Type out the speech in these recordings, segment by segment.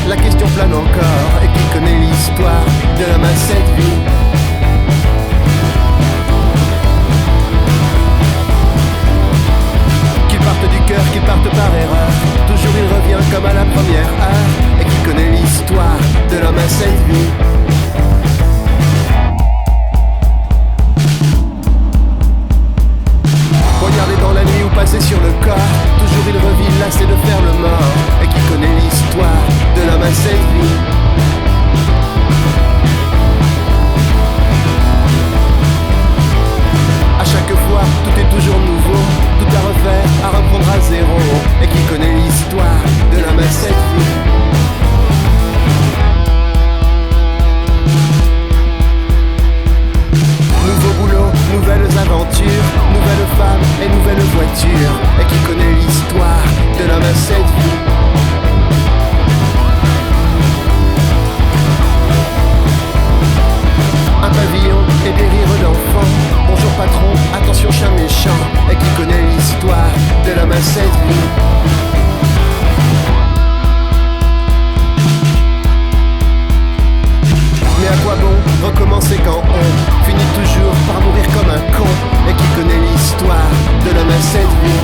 la question plane encore. Et qui connaît l'histoire de l'homme à cette vie? Qu'il parte du cœur, qu'il parte par erreur, toujours il revient comme à la première heure. Et qui connaît l'histoire de l'homme à cette vie? Poignardé dans la nuit ou passé sur le corps, toujours il revit lassé de faire le mort. Et qui connaît l'histoire de l'homme à cette vie? À chaque fois, tout est toujours nouveau, tout à refaire, à reprendre à zéro. Et qui connaît l'histoire de l'homme à cette vie? Nouveau boulot, nouvelles aventures, nouvelles femmes et nouvelles voitures. Et qui connaît l'histoire de l'homme à cette vie? Un pavillon et des rires d'enfants. Bonjour patron, attention chien méchant. Et qui connaît l'histoire de l'homme à cette vie? Mais à quoi bon recommencer quand on finit toujours par mourir comme un con? Et qui connaît l'histoire de l'homme à cette vie?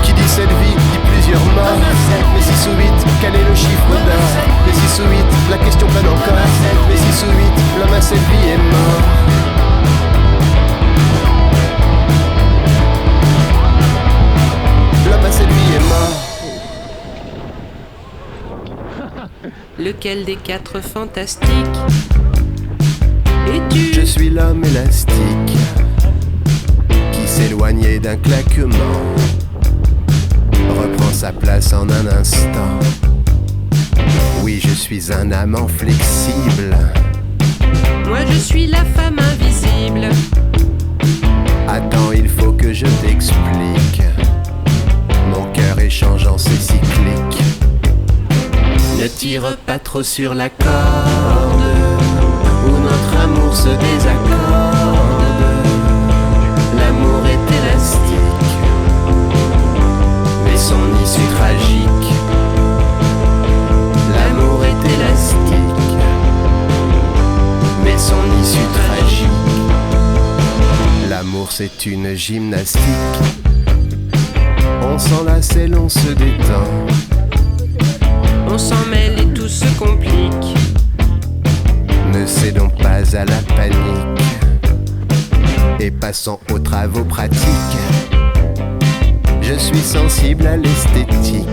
Qui dit cette vie dit plusieurs morts. Mais 6 ou 8, quel est le chiffre d'or? Mais 6 ou 8, la question plane encore. Mais 6 ou 8, l'homme à cette vie est mort. L'homme à cette vie est mort. Lequel des 4 fantastiques es-tu? Je suis l'homme élastique qui s'éloignait d'un claquement reprend sa place en un instant. Oui, je suis un amant flexible. Moi je suis la femme invisible. Attends, il faut que je t'explique. Mon cœur est changeant, c'est cyclique. Ne tire pas trop sur la corde où notre amour se désaccorde. L'amour est élastique, mais son issue tragique. L'amour est élastique, mais son issue tragique. L'amour c'est une gymnastique. On s'enlace et l'on se détend. On s'en mêle et tout se complique. Ne cédons pas à la panique et passons aux travaux pratiques. Je suis sensible à l'esthétique.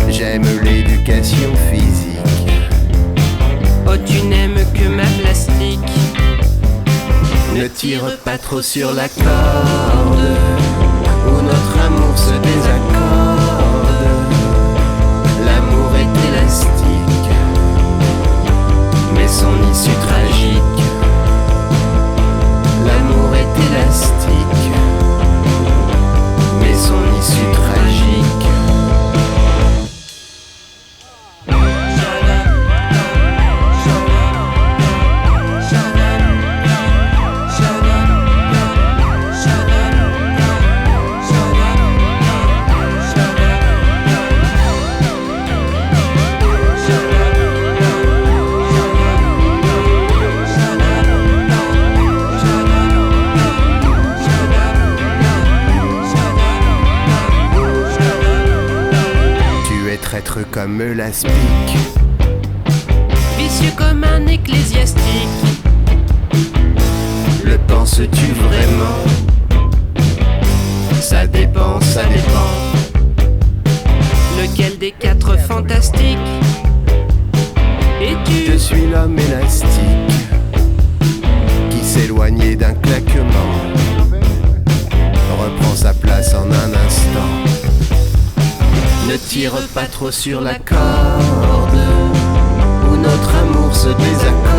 J'aime l'éducation physique. Oh, tu n'aimes que ma plastique. Ne tire pas trop sur la corde où notre amour se désaccorde. L'amour est élastique, mais son issue tragique. L'amour est élastique, mais son issue tragique. Traître comme l'aspic, vicieux comme un ecclésiastique. Le penses-tu vraiment? Ça dépend, ça dépend. Lequel des 4 fantastiques es-tu? Je suis l'homme élastique qui s'éloignait d'un claquement reprend sa place en un instant. Ne tire pas trop sur la corde où notre amour se désaccorde.